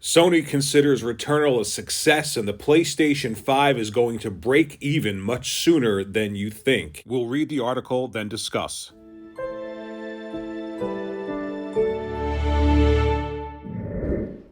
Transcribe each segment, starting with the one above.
Sony considers Returnal a success, and the PlayStation 5 is going to break even much sooner than you think. We'll read the article, then discuss.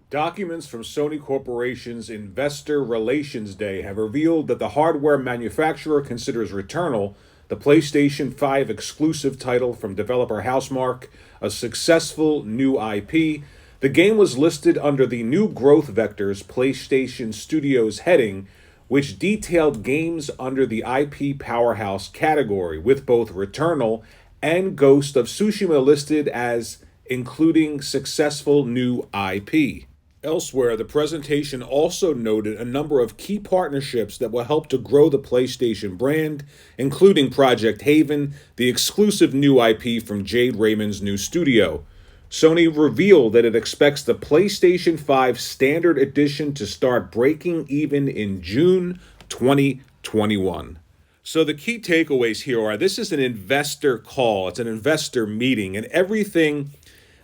Documents from Sony Corporation's Investor Relations Day have revealed that the hardware manufacturer considers Returnal, the PlayStation 5 exclusive title from developer Housemarque, a successful new IP. The game was listed under the New Growth Vectors PlayStation Studios heading, which detailed games under the IP Powerhouse category, with both Returnal and Ghost of Tsushima listed as including successful new IP. Elsewhere, the presentation also noted a number of key partnerships that will help to grow the PlayStation brand, including Project Haven, the exclusive new IP from Jade Raymond's new studio. Sony revealed that it expects the PlayStation 5 Standard Edition to start breaking even in June 2021. So the key takeaways here are this is an investor call, it's an investor meeting, and everything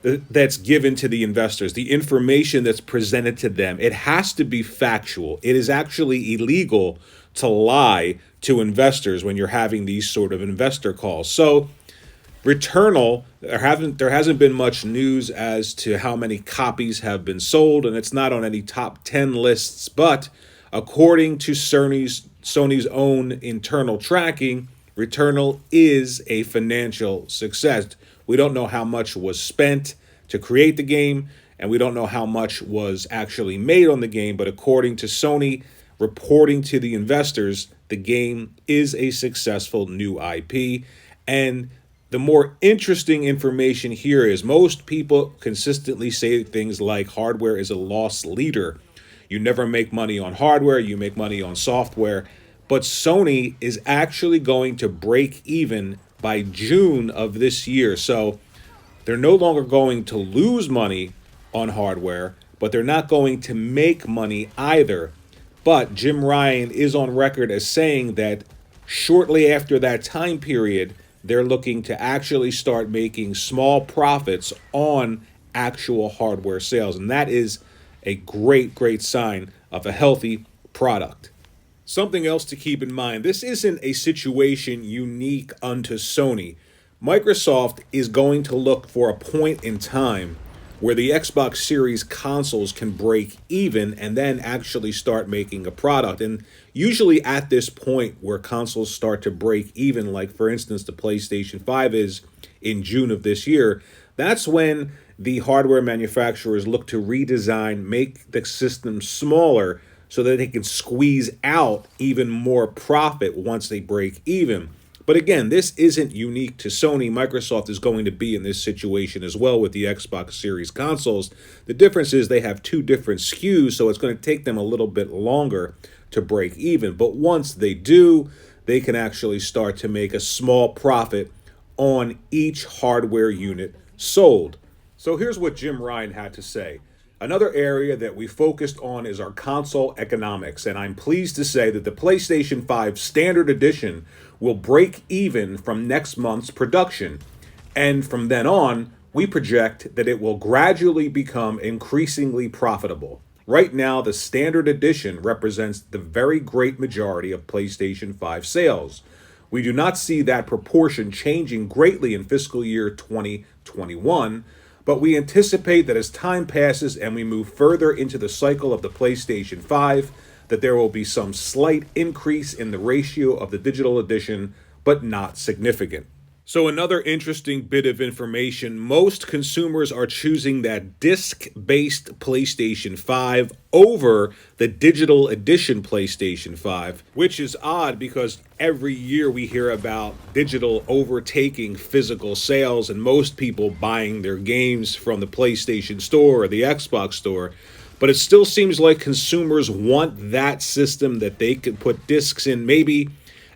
that's given to the investors, the information that's presented to them, it has to be factual. It is actually illegal to lie to investors when you're having these sort of investor calls. So Returnal, there hasn't been much news as to how many copies have been sold, and it's not on any top 10 lists, but according to Sony's own internal tracking, Returnal is a financial success. We don't know how much was spent to create the game, and we don't know how much was actually made on the game, but according to Sony reporting to the investors, the game is a successful new IP. And the more interesting information here is most people consistently say things like hardware is a loss leader. You never make money on hardware, you make money on software. But Sony is actually going to break even by June of this year. So they're no longer going to lose money on hardware, but they're not going to make money either. But Jim Ryan is on record as saying that shortly after that time period, they're looking to actually start making small profits on actual hardware sales. And that is a great, great sign of a healthy product. Something else to keep in mind, this isn't a situation unique unto Sony. Microsoft is going to look for a point in time where the Xbox Series consoles can break even and then actually start making a product. And usually at this point where consoles start to break even, like for instance the PlayStation 5 is in June of this year, that's when the hardware manufacturers look to redesign, make the system smaller so that they can squeeze out even more profit once they break even. But again, this isn't unique to Sony. Microsoft is going to be in this situation as well with the Xbox Series consoles. The difference is they have two different SKUs, so it's going to take them a little bit longer to break even. But once they do, they can actually start to make a small profit on each hardware unit sold. So here's what Jim Ryan had to say. Another area that we focused on is our console economics, and I'm pleased to say that the PlayStation 5 Standard Edition will break even from next month's production. And from then on, we project that it will gradually become increasingly profitable. Right now, the Standard Edition represents the very great majority of PlayStation 5 sales. We do not see that proportion changing greatly in fiscal year 2021, but we anticipate that as time passes and we move further into the cycle of the PlayStation 5, that there will be some slight increase in the ratio of the digital edition, but not significant. So another interesting bit of information, most consumers are choosing that disc-based PlayStation 5 over the digital edition PlayStation 5, which is odd because every year we hear about digital overtaking physical sales and most people buying their games from the PlayStation Store or the Xbox Store. But it still seems like consumers want that system that they could put discs in, maybe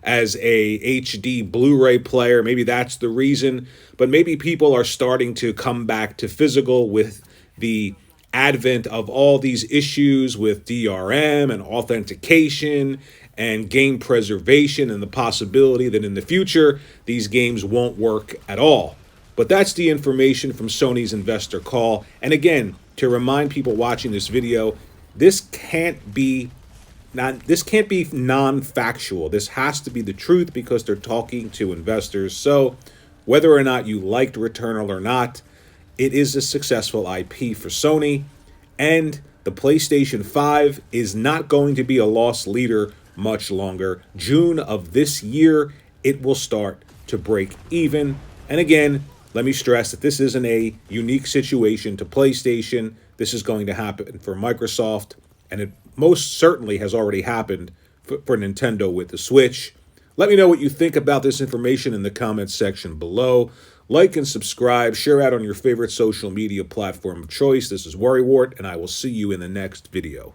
as a HD Blu-ray player. Maybe that's the reason. But maybe people are starting to come back to physical with the advent of all these issues with DRM and authentication and game preservation and the possibility that in the future these games won't work at all. But that's the information from Sony's investor call. And again, to remind people watching this video, this can't be non-factual. This has to be the truth because they're talking to investors. So whether or not you liked Returnal or not, it is a successful IP for Sony, and the PlayStation 5 is not going to be a loss leader much longer. June of this year, it will start to break even. And again, let me stress that this isn't a unique situation to PlayStation. This is going to happen for Microsoft, and it most certainly has already happened for Nintendo with the Switch. Let me know what you think about this information in the comments section below. Like and subscribe, share out on your favorite social media platform of choice. This is WorryWart, and I will see you in the next video.